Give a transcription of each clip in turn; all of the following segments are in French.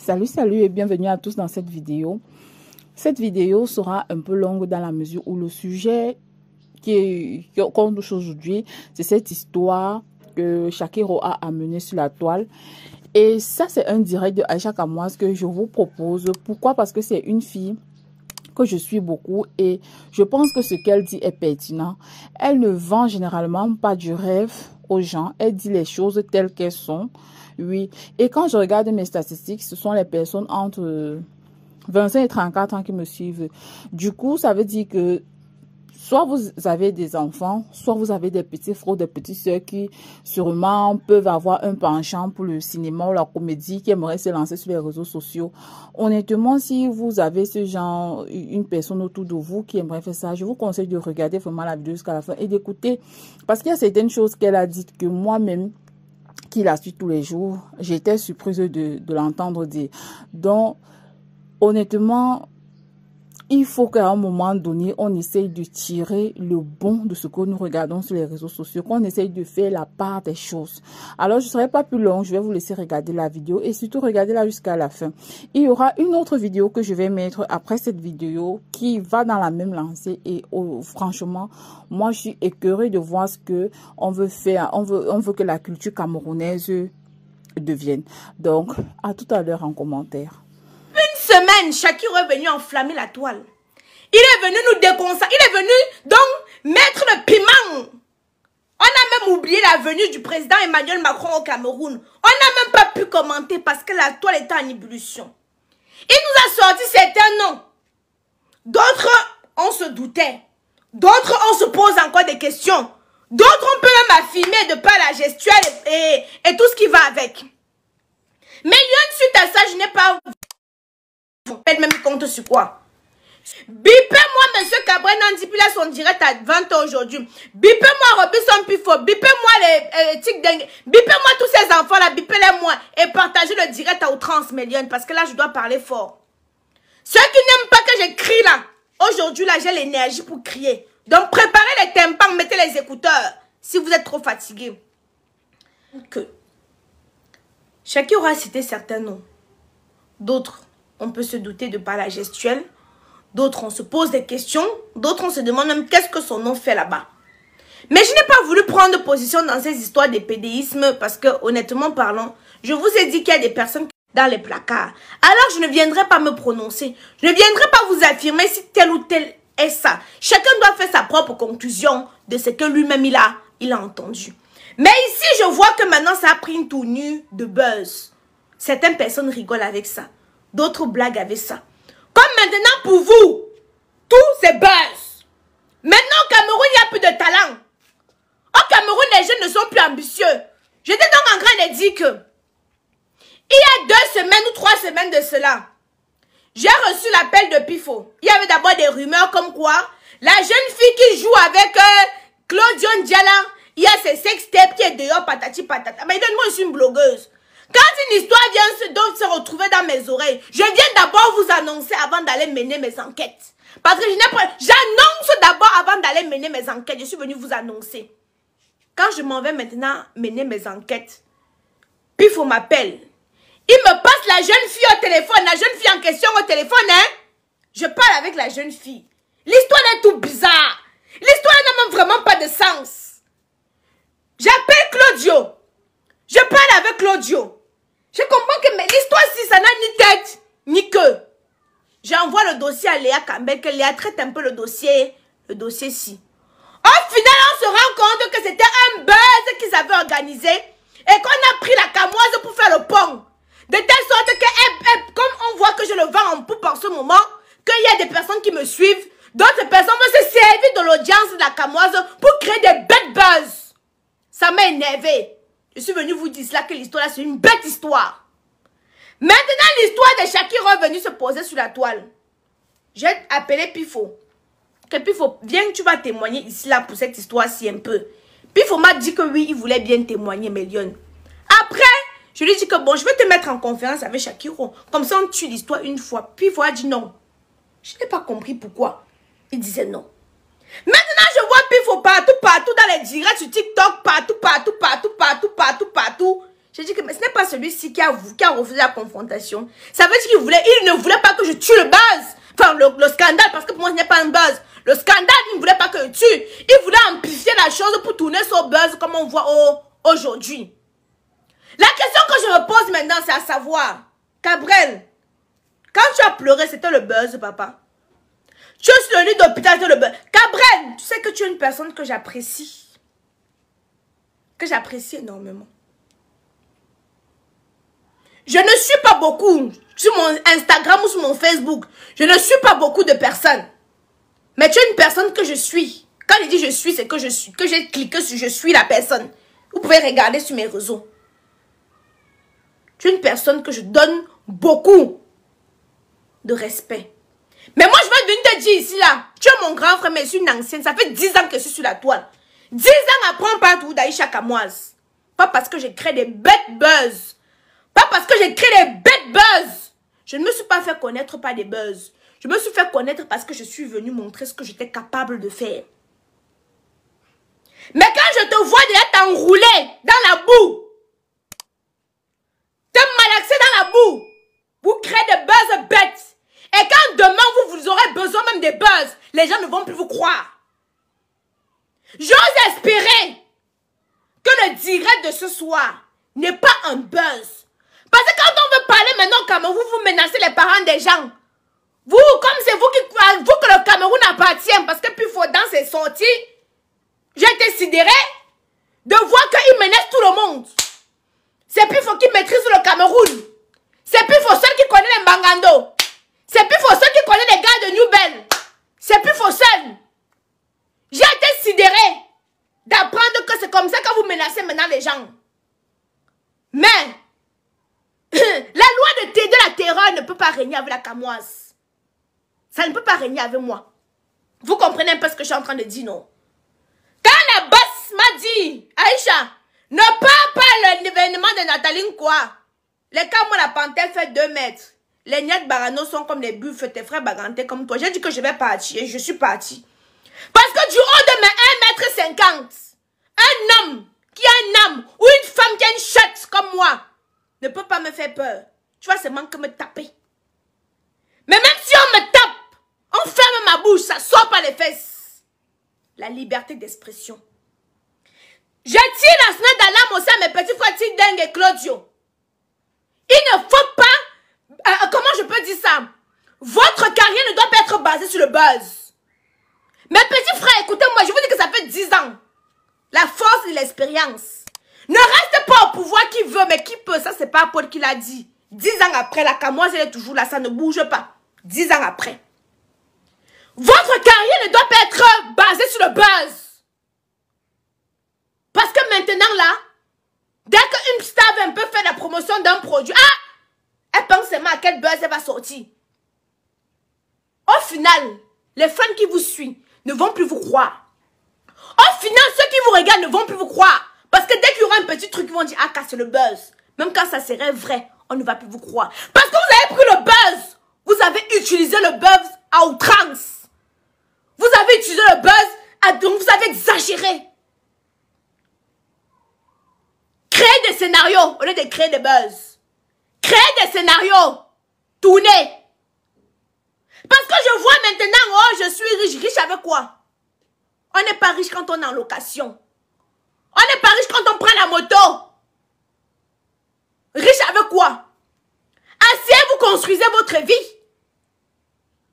Salut et bienvenue à tous dans cette vidéo. Cette vidéo sera un peu longue dans la mesure où le sujet qu'on touche aujourd'hui, c'est cette histoire que Shakiro a amenée sur la toile. Et ça, c'est un direct de Aïcha Kamoise que je vous propose. Pourquoi? Parce que c'est une fille que je suis beaucoup et je pense que ce qu'elle dit est pertinent. Elle ne vend généralement pas du rêve aux gens. Elle dit les choses telles qu'elles sont. Oui. Et quand je regarde mes statistiques, ce sont les personnes entre 25 et 34 ans qui me suivent. Du coup, ça veut dire que soit vous avez des enfants, soit vous avez des petits frères, des petites soeurs qui sûrement peuvent avoir un penchant pour le cinéma ou la comédie, qui aimeraient se lancer sur les réseaux sociaux. Honnêtement, si vous avez ce genre, une personne autour de vous qui aimerait faire ça, je vous conseille de regarder vraiment la vidéo jusqu'à la fin et d'écouter. Parce qu'il y a certaines choses qu'elle a dites que moi-même, qui la suit tous les jours, j'étais surprise de l'entendre dire. Donc, honnêtement, il faut qu'à un moment donné, on essaye de tirer le bon de ce que nous regardons sur les réseaux sociaux, qu'on essaye de faire la part des choses. Alors, je ne serai pas plus long, je vais vous laisser regarder la vidéo et surtout regardez-la jusqu'à la fin. Il y aura une autre vidéo que je vais mettre après cette vidéo qui va dans la même lancée et franchement, moi, je suis écœurée de voir ce que on veut faire. On veut que la culture camerounaise devienne. Donc, à tout à l'heure en commentaire. Une semaine, Shakiro est venu enflammer la toile. Il est venu nous déconcentrer. Il est venu donc mettre le piment. On a même oublié la venue du président Emmanuel Macron au Cameroun. On n'a même pas pu commenter parce que la toile était en ébullition. Il nous a sorti certains noms. D'autres, on se doutait. D'autres, on se pose encore des questions. D'autres, on peut même affirmer de par la gestuelle et tout ce qui va avec. Mais suite à ça, je n'ai pas... Elle même compte sur quoi? Bipez-moi, monsieur Cabrel Nandi, puis là son direct à 20h aujourd'hui. Bipez-moi Robinson Pifo, bipez-moi les Tic Dengue, bipez-moi tous ces enfants-là, bipez-les-moi et partagez le direct à outrance, Méliane, parce que là, je dois parler fort. Ceux qui n'aiment pas que je crie là, aujourd'hui, là, j'ai l'énergie pour crier. Donc, préparez les tympans, mettez les écouteurs, si vous êtes trop fatigué. Que chacun aura cité certains noms. D'autres, on peut se douter de par la gestuelle. D'autres, on se pose des questions. D'autres, on se demande même qu'est-ce que son nom fait là-bas. Mais je n'ai pas voulu prendre position dans ces histoires de pédéisme parce que, honnêtement parlant, je vous ai dit qu'il y a des personnes dans les placards. Alors, je ne viendrai pas me prononcer. Je ne viendrai pas vous affirmer si tel ou tel est ça. Chacun doit faire sa propre conclusion de ce que lui-même il a entendu. Mais ici, je vois que maintenant, ça a pris une tournure de buzz. Certaines personnes rigolent avec ça. D'autres blagues avec ça. Comme maintenant pour vous, tout c'est buzz. Maintenant au Cameroun, il n'y a plus de talent. Au Cameroun, les jeunes ne sont plus ambitieux. J'étais donc en train de dire que il y a 2 semaines ou 3 semaines de cela, j'ai reçu l'appel de Pifo. Il y avait d'abord des rumeurs comme quoi la jeune fille qui joue avec Claudio Ndiala, il y a ses sextapes qui est dehors, patati patata. Mais moi, je suis une blogueuse. Quand une histoire vient se retrouver dans mes oreilles, je viens d'abord vous annoncer avant d'aller mener mes enquêtes. Parce que j'annonce d'abord avant d'aller mener mes enquêtes. Je suis venue vous annoncer. Quand je m'en vais maintenant mener mes enquêtes, Pifo m'appelle. Il me passe la jeune fille au téléphone. La jeune fille en question au téléphone, hein. Je parle avec la jeune fille. L'histoire est tout bizarre. L'histoire n'a même vraiment pas de sens. J'appelle Claudio. Je parle avec Claudio. Je comprends que l'histoire-ci, ça n'a ni tête, ni queue. J'envoie le dossier à Léa Campbell, que Léa traite un peu le dossier-ci. Au final, on se rend compte que c'était un buzz qu'ils avaient organisé et qu'on a pris la camoise pour faire le pont. De telle sorte que, comme on voit que je le vends en poupe en ce moment, qu'il y a des personnes qui me suivent, d'autres personnes vont se servir de l'audience de la camoise pour créer des bêtes buzz. Ça m'a énervé. Je suis venue vous dire là que l'histoire là c'est une bête histoire. Maintenant l'histoire de Shakiro est venue se poser sur la toile. J'ai appelé Pifo. Que Pifo, viens, tu vas témoigner ici là pour cette histoire-ci un peu. Pifo m'a dit que oui, il voulait bien témoigner, Méliane. Après, je lui ai dit que bon, je vais te mettre en conférence avec Shakiro. Comme ça on tue l'histoire une fois. Pifo a dit non. Je n'ai pas compris pourquoi. Il disait non. Maintenant, je vois Pifo partout dans les directs sur TikTok, partout. J'ai dit que mais ce n'est pas celui-ci qui a refusé la confrontation. Ça veut dire qu'il ne voulait pas que je tue le buzz. Enfin, le scandale, parce que pour moi, ce n'est pas un buzz. Le scandale, il ne voulait pas que je tue. Il voulait amplifier la chose pour tourner son buzz comme on voit aujourd'hui. La question que je me pose maintenant, c'est à savoir, Gabriel, quand tu as pleuré, c'était le buzz, papa. Tu es sur le lit d'hôpital, c'était le buzz. Gabriel, tu sais que tu es une personne que j'apprécie. Que j'apprécie énormément. Je ne suis pas beaucoup sur mon Instagram ou sur mon Facebook. Je ne suis pas beaucoup de personnes. Mais tu es une personne que je suis. Quand je dis je suis, c'est que je suis. Que j'ai cliqué sur je suis la personne. Vous pouvez regarder sur mes réseaux. Tu es une personne que je donne beaucoup de respect. Mais moi, je vais venir te dire ici, là. Tu es mon grand frère, mais je suis une ancienne. Ça fait 10 ans que je suis sur la toile. 10 ans après, on parle tout d'Aïcha Kamoise. Pas parce que j'ai créé des bêtes buzz. Pas parce que j'ai créé des bêtes buzz. Je ne me suis pas fait connaître par des buzz. Je me suis fait connaître parce que je suis venue montrer ce que j'étais capable de faire. Mais quand je te vois déjà t'enrouler dans la boue, te malaxer dans la boue, vous créez des buzz bêtes. Et quand demain vous aurez besoin même des buzz, les gens ne vont plus vous croire. J'ose espérer que le direct de ce soir n'est pas un buzz. Parce que quand on veut parler maintenant au Cameroun, vous menacez les parents des gens. Vous, comme c'est vous que le Cameroun appartient, parce que puis dans ses sorties, j'ai été sidéré de voir qu'il menace tout le monde. C'est plus fort qu'il maîtrise le Cameroun. C'est plus fort ceux qui connaissent les Mbangando. C'est plus fort ceux qui connaissent les gars de New Bell. C'est plus fort seul. J'ai été sidéré d'apprendre que c'est comme ça que vous menacez maintenant les gens. Mais la loi de la terreur ne peut pas régner avec la Camoise. Ça ne peut pas régner avec moi. Vous comprenez un peu ce que je suis en train de dire, non? Quand la boss m'a dit, Aïcha, ne parle pas l'événement de Nathalie quoi. Les Camois, la panthère fait 2 mètres. Les Niat Barano sont comme les buffles, tes frères bagantés comme toi. J'ai dit que je vais partir et je suis partie. Parce que du haut de mes 1,50 m, un homme qui a une âme ou une femme qui a une chatte comme moi ne peut pas me faire peur. Tu vois, c'est manque que me taper. Mais même si on me tape, on ferme ma bouche, ça sort par les fesses. La liberté d'expression. Je tire la sonnette d'alarme aussi à mes petits frères Tideng et Claudio. Il ne faut pas, comment je peux dire ça? Votre carrière ne doit pas être basée sur le buzz. Mes petits frères, écoutez-moi, je vous dis que ça fait 10 ans. La force et l'expérience. Ne reste pas au pouvoir qui veut, mais qui peut. Ça, c'est pas Paul qui l'a dit. 10 ans après, la Camoise, elle est toujours là, ça ne bouge pas. 10 ans après. Votre carrière ne doit pas être basée sur le buzz. Parce que maintenant, là, dès qu'une star veut un peu faire la promotion d'un produit, elle pense seulement à quel buzz elle va sortir. Au final, les fans qui vous suivent ne vont plus vous croire. Au final, ceux qui vous regardent ne vont plus vous croire. Parce que dès qu'il y aura un petit truc, ils vont dire, c'est le buzz. Même quand ça serait vrai, on ne va plus vous croire. Parce que vous avez pris le buzz. Vous avez utilisé le buzz à outrance. Vous avez utilisé le buzz, donc vous avez exagéré. Créez des scénarios au lieu de créer des buzz. Créez des scénarios. Tournez. Parce que je vois maintenant, je suis riche. Riche avec quoi? On n'est pas riche quand on est en location. On n'est pas riche quand on prend la moto. Riche avec quoi? Asseyez-vous, construisez votre vie.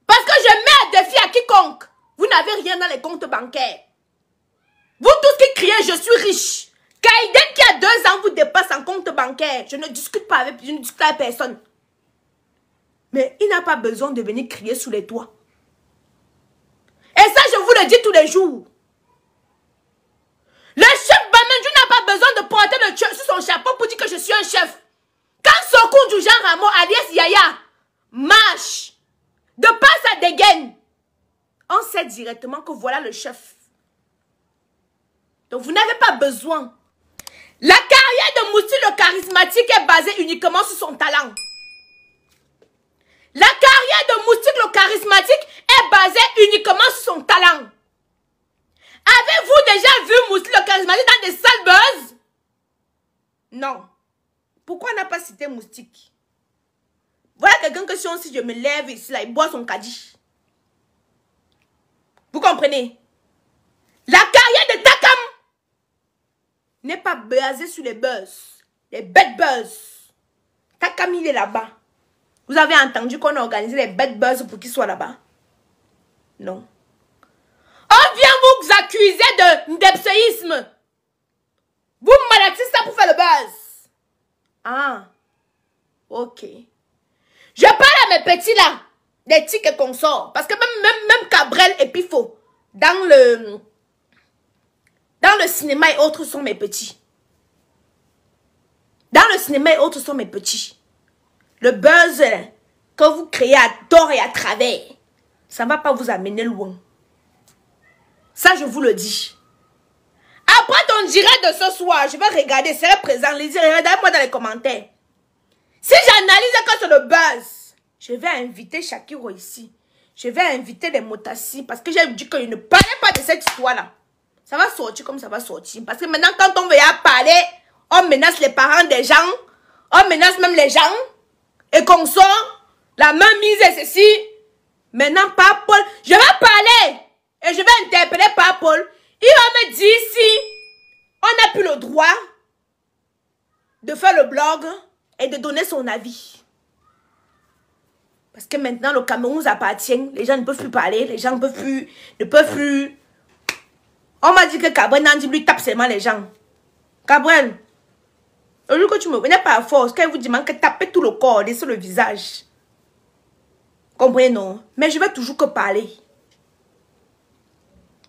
Parce que je mets à défi à quiconque. Vous n'avez rien dans les comptes bancaires. Vous tous qui criez, je suis riche. Kaiden qui a 2 ans vous dépasse en compte bancaire. Je ne discute pas avec personne. Mais il n'a pas besoin de venir crier sous les toits. Et ça, je vous le dis tous les jours. Le chef Bamenju n'a pas besoin de porter le sur son chapeau pour dire que je suis un chef. Quand Sokou du Jean Rameau, alias Yaya, marche de par sa dégaine, on sait directement que voilà le chef. Donc vous n'avez pas besoin. La carrière de Moussi le charismatique est basée uniquement sur son talent. La carrière de Moussi le charismatique est basée uniquement sur son talent. Avez-vous déjà vu Moussi le charismatique dans des salles buzz? Non. Pourquoi on n'a pas cité moustique? Voilà quelqu'un que si je me lève ici, là, il boit son caddie. Vous comprenez? La carrière de Takam n'est pas basée sur les buzz. Les bêtes buzz. Takam, il est là-bas. Vous avez entendu qu'on a organisé les bêtes buzz pour qu'il soit là-bas? Non. On vient vous accuser de ndepséisme. Vous malaxez ça pour faire le buzz. Ah. Ok. Je parle à mes petits là. Des tics et consorts. Parce que même Cabrel et Pifo, dans le cinéma et autres sont mes petits. Dans le cinéma et autres sont mes petits. Le buzz que vous créez à tort et à travers, ça ne va pas vous amener loin. Ça, je vous le dis. Après ton direct de ce soir, je vais regarder, serai présent, regardez-moi dans les commentaires. Si j'analyse que c'est le buzz, je vais inviter Shakiro ici. Je vais inviter les Motassi parce que j'ai dit que je ne parlais pas de cette histoire-là. Ça va sortir comme ça va sortir. Parce que maintenant, quand on veut y parler, on menace les parents des gens, on menace même les gens, et qu'on sort, la main mise et ceci. Maintenant, par Paul, je vais parler, et je vais interpeller par Paul. Il va me dire si on n'a plus le droit de faire le blog et de donner son avis. Parce que maintenant, le Cameroun nous appartient. Les gens ne peuvent plus parler. Les gens ne peuvent plus. On m'a dit que Cabrel Nandi lui tape seulement les gens. Cabrel, le jour que tu me venais par force, quand il vous demande que taper tout le corps, laisser le visage. Comprenez, non? Mais je vais toujours que parler.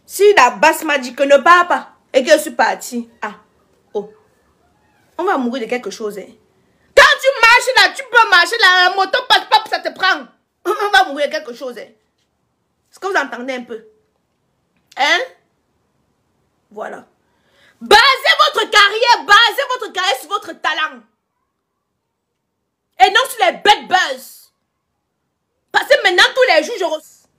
Si la basse m'a dit que ne parle pas et que je suis partie, on va mourir de quelque chose. Hein. Quand tu marches là, tu peux marcher là, la moto passe pas, ça te prend. On va mourir de quelque chose. Hein. Est-ce que vous entendez un peu? Hein? Voilà. Basez votre carrière sur votre talent. Et non sur les bêtes buzz. Parce que maintenant, tous les jours, je reçois.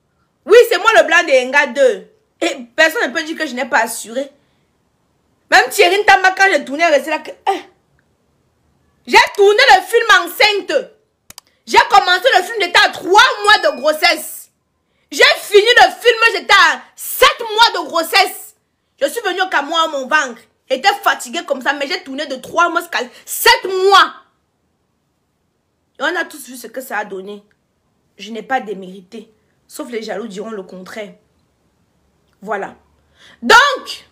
Oui, c'est moi le blanc de Enga 2. Et personne ne peut dire que je n'ai pas assuré. Même Thierry Ntamba, quand j'ai tourné, resté là que... J'ai tourné le film enceinte. J'ai commencé le film, j'étais à 3 mois de grossesse. J'ai fini le film, j'étais à 7 mois de grossesse. Je suis venue au Cameroun à mon ventre. J'étais fatiguée comme ça, mais j'ai tourné de 3 mois jusqu'à 7 mois. Et on a tous vu ce que ça a donné. Je n'ai pas démérité. Sauf les jaloux diront le contraire. Voilà. Donc,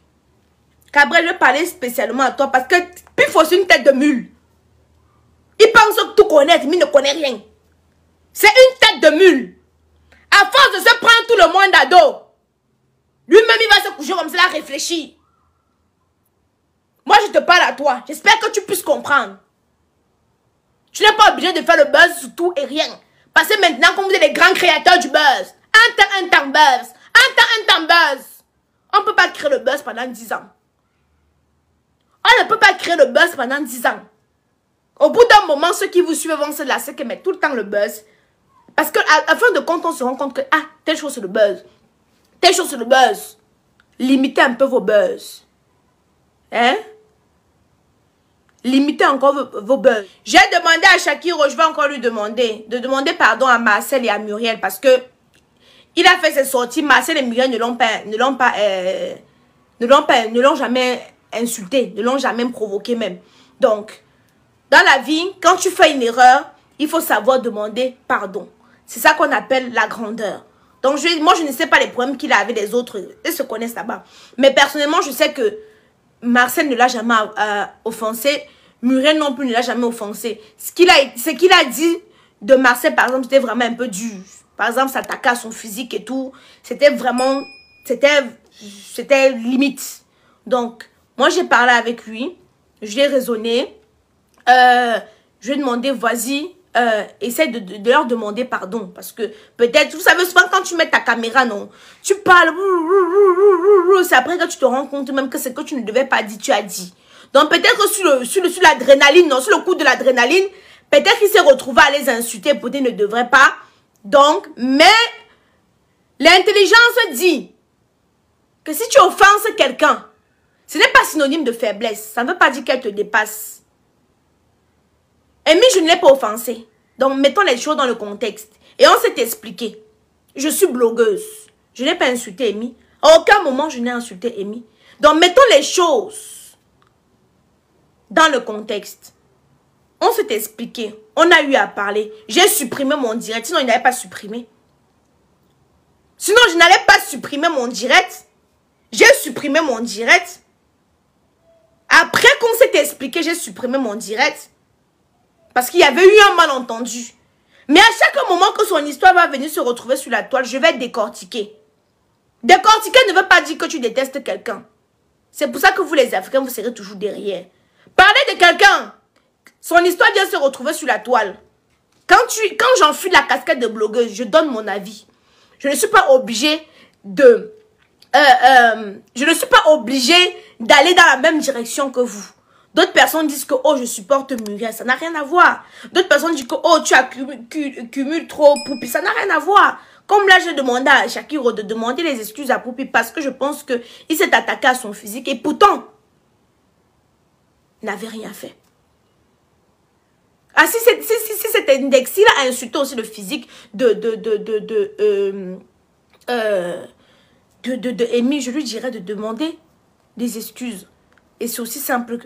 Cabrel, je parlais spécialement à toi parce que puis faut une tête de mule. Il pense tout connaître, mais il ne connaît rien. C'est une tête de mule. À force de se prendre tout le monde à dos, lui-même, il va se coucher comme ça, à réfléchir. Moi, je te parle à toi. J'espère que tu puisses comprendre. Tu n'es pas obligé de faire le buzz sur tout et rien. Parce que maintenant, comme vous êtes les grands créateurs du buzz, un temps buzz, un temps buzz. On ne peut pas créer le buzz pendant 10 ans. On ne peut pas créer le buzz pendant 10 ans. Au bout d'un moment, ceux qui vous suivent vont se lasser que mettre tout le temps le buzz. Parce qu'à la fin de compte, on se rend compte que, telle chose c'est le buzz. Telle chose c'est le buzz. Limitez un peu vos buzz. Hein? Limitez encore vos buzz. J'ai demandé à Shakiro, je vais encore lui demander, de demander pardon à Marcel et à Muriel parce que il a fait ses sorties. Marcel et Muriel ne l'ont jamais insulté, ne l'ont jamais provoqué même. Donc, dans la vie, quand tu fais une erreur, il faut savoir demander pardon. C'est ça qu'on appelle la grandeur. Donc, moi, je ne sais pas les problèmes qu'il a avec les autres. Ils se connaissent là-bas. Mais personnellement, je sais que Marcel ne l'a jamais offensé. Muriel non plus ne l'a jamais offensé. Ce qu'il a dit de Marcel, par exemple, c'était vraiment un peu dur. Par exemple, s'attaquer à son physique et tout. C'était vraiment... C'était limite. Donc, moi, j'ai parlé avec lui. Je lui ai raisonné. Je lui ai demandé, vas-y, essaie de leur demander pardon. Parce que peut-être, vous savez, souvent quand tu mets ta caméra, non, tu parles, c'est après que tu te rends compte même que ce que tu ne devais pas dire, tu as dit. Donc peut-être sur l'adrénaline, non, sur le coup de l'adrénaline, peut-être qu'il s'est retrouvé à les insulter, peut-être ne devrait pas. Donc, mais l'intelligence dit que si tu offenses quelqu'un, ce n'est pas synonyme de faiblesse. Ça ne veut pas dire qu'elle te dépasse. Amy, je ne l'ai pas offensée. Donc, mettons les choses dans le contexte. Et on s'est expliqué. Je suis blogueuse. Je n'ai pas insulté Amy. À aucun moment, je n'ai insulté Amy. Donc, mettons les choses dans le contexte. On s'est expliqué. On a eu à parler. J'ai supprimé mon direct. Sinon, il n'avait pas supprimé. Sinon, je n'allais pas supprimer mon direct. J'ai supprimé mon direct. Après qu'on s'est expliqué, j'ai supprimé mon direct. Parce qu'il y avait eu un malentendu. Mais à chaque moment que son histoire va venir se retrouver sur la toile, je vais décortiquer. Décortiquer ne veut pas dire que tu détestes quelqu'un. C'est pour ça que vous les Africains, vous serez toujours derrière. Parler de quelqu'un, son histoire vient se retrouver sur la toile. Quand j'enfuis la casquette de blogueuse, je donne mon avis. Je ne suis pas obligée de... je ne suis pas obligée d'aller dans la même direction que vous. D'autres personnes disent que, oh, je supporte Muriel. Ça n'a rien à voir. D'autres personnes disent que, oh, tu accumules trop Poupi. Ça n'a rien à voir. Comme là, j'ai demandé à Shakiro de demander les excuses à Poupi parce que je pense qu'il s'est attaqué à son physique. Et pourtant, il n'avait rien fait. Ah, si cet index, il a insulté aussi le physique de Amy, je lui dirais de demander des excuses. Et c'est aussi simple que